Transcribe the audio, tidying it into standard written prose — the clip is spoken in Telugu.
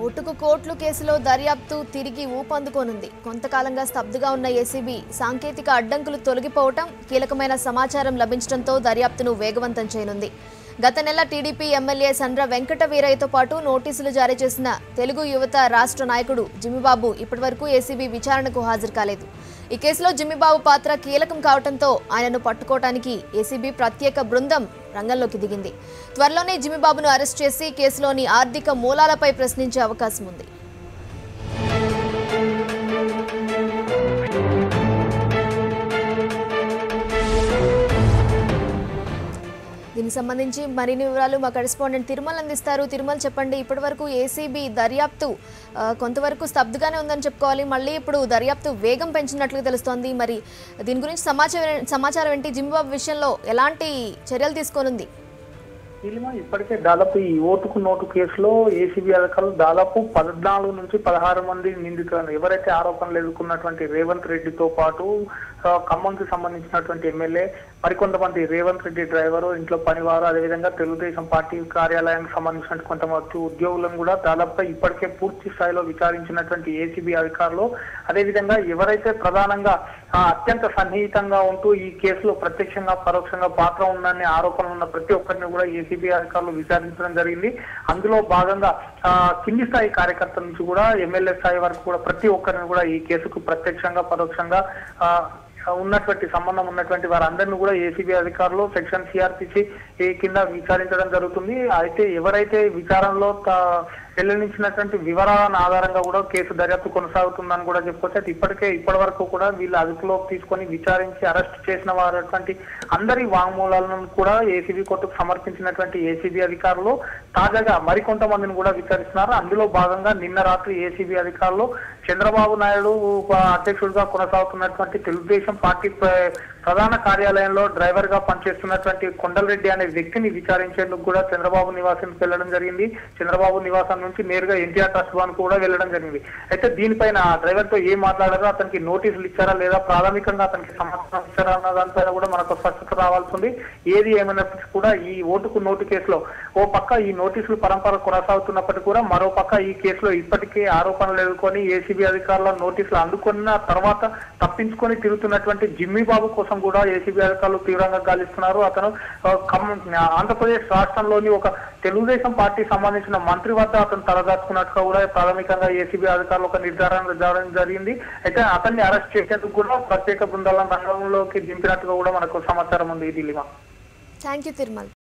ఓటుకు కోట్లు కేసులో దర్యాప్తు తిరిగి ఊపందుకోనుంది. కొంతకాలంగా స్తబ్దుగా ఉన్న ఏసీబీ సాంకేతిక అడ్డంకులు తొలగిపోవటం, కీలకమైన సమాచారం లభించడంతో దర్యాప్తును వేగవంతం చేయనుంది. గత నెల టీడీపీ ఎమ్మెల్యే సండ్ర వెంకట వీరయ్యతో పాటు నోటీసులు జారీ చేసిన తెలుగు యువత రాష్ట్ర నాయకుడు జిమ్మిబాబు ఇప్పటివరకు ఏసీబీ విచారణకు హాజరు కాలేదు. ఈ కేసులో జిమ్మిబాబు పాత్ర కీలకం కావడంతో ఆయనను పట్టుకోవడానికి ఏసీబీ ప్రత్యేక బృందం రంగంలోకి దిగింది. త్వరలోనే జిమ్మిబాబును అరెస్ట్ చేసి కేసులోని ఆర్థిక మూలాలపై ప్రశ్నించే అవకాశం ఉంది. దీనికి సంబంధించి మరిన్ని వివరాలు మా కరెస్పాండెంట్ తిరుమల అందిస్తారు. తిరుమల, చెప్పండి, ఇప్పటివరకు ఏసీబీ దర్యాప్తు కొంతవరకు స్తబ్దుగానే ఉందని చెప్పుకోవాలి. మళ్ళీ ఇప్పుడు దర్యాప్తు వేగం పెంచినట్లుగా తెలుస్తోంది. మరి దీని గురించి సమాచారం ఏంటి? జిమ్మిబాబు విషయంలో ఎలాంటి చర్యలు తీసుకోనుంది? ఇప్పటికే దాదాపు ఈ ఓటుకు నోటు కేసులో ఏసీబీ అధికారులు దాదాపు 14 నుంచి 16 మంది నిందితులను, ఎవరైతే ఆరోపణలు ఎదుర్కొన్నటువంటి రేవంత్ రెడ్డితో పాటు ఖమ్మంకి సంబంధించినటువంటి ఎమ్మెల్యే, మరికొంతమంది రేవంత్ రెడ్డి డ్రైవరు, ఇంట్లో పనివారు, అదేవిధంగా తెలుగుదేశం పార్టీ కార్యాలయానికి సంబంధించిన కొంతమంది ఉద్యోగులను కూడా దాదాపుగా ఇప్పటికే పూర్తి స్థాయిలో విచారించినటువంటి ఏసీబీ అధికారులు, అదేవిధంగా ఎవరైతే ప్రధానంగా అత్యంత సన్నిహితంగా ఉంటూ ఈ కేసులో ప్రత్యక్షంగా పరోక్షంగా పాత్ర ఉందని ఆరోపణలు ఉన్న ప్రతి ఒక్కరిని కూడా ఏసీబీ అధికారులు విచారించడం జరిగింది. అందులో భాగంగా కింది స్థాయి కార్యకర్తల నుంచి కూడా ఎమ్మెల్యే స్థాయి వరకు కూడా ప్రతి ఒక్కరిని కూడా ఈ కేసుకు ప్రత్యక్షంగా పరోక్షంగా ఉన్నటువంటి సంబంధం ఉన్నటువంటి వారందరినీ కూడా ఏసీబీ అధికారులు సెక్షన్ సిఆర్పిసి కింద విచారించడం జరుగుతుంది. అయితే ఎవరైతే విచారణలో వెల్లడించినటువంటి వివరాలను ఆధారంగా కూడా కేసు దర్యాప్తు కొనసాగుతుందని కూడా చెప్పుకోవచ్చు. అయితే ఇప్పటి వరకు కూడా వీళ్ళు అదుపులోకి తీసుకొని విచారించి అరెస్ట్ చేసిన వారటువంటి అందరి వాంగ్మూలాలను కూడా ఏసీబీ కోర్టుకు సమర్పించినటువంటి ఏసీబీ అధికారులు తాజాగా మరికొంతమందిని కూడా విచారిస్తున్నారు. అందులో భాగంగా నిన్న రాత్రి ఏసీబీ అధికారులు చంద్రబాబు నాయుడు అధ్యక్షుడిగా కొనసాగుతున్నటువంటి తెలుగుదేశం పార్టీ ప్రధాన కార్యాలయంలో డ్రైవర్ గా పనిచేస్తున్నటువంటి కొండలరెడ్డి అనే వ్యక్తిని విచారించేందుకు కూడా చంద్రబాబు నివాసానికి వెళ్లడం జరిగింది. చంద్రబాబు నివాసం నుంచి నేరుగా ఎన్టీఆర్ ట్రస్ట్ భవన్ కూడా వెళ్లడం జరిగింది. అయితే దీనిపైన డ్రైవర్ తో ఏం మాట్లాడారో, అతనికి నోటీసులు ఇచ్చారా లేదా, ప్రాథమికంగా అతనికి సమాచారం ఇచ్చారా అన్న దానిపైన కూడా మనకు స్పష్టత రావాల్సి ఉంది. ఏది ఏమైనప్పటికీ కూడా ఈ ఓటుకు నోటు కేసులో ఓ పక్క ఈ నోటీసులు పరంపర కొనసాగుతున్నప్పటికీ కూడా మరో పక్క ఈ కేసులో ఇప్పటికే ఆరోపణలు ఎదుర్కొని ఏసీబీ అధికారుల నోటీసులు అందుకున్న తర్వాత తప్పించుకొని తిరుగుతున్నటువంటి జిమ్మిబాబు కోసం కూడా ఏసీబీ అధికారులు తీవ్రంగా గాలిస్తున్నారు. అతను ఆంధ్రప్రదేశ్ రాష్ట్రంలోని ఒక తెలుగుదేశం పార్టీ సంబంధించిన మంత్రి వద్ద అతను తలదాచుకున్నట్టుగా కూడా ప్రాథమికంగా ఏసీబీ అధికారులు ఒక నిర్ధారణ జరిగింది. అయితే అతన్ని అరెస్ట్ చేసేందుకు కూడా ప్రత్యేక బృందాలను రంగంలోకి దింపినట్టుగా కూడా మనకు సమాచారం ఉంది. దిలీమా, థ్యాంక్ యూ తిరుమల్.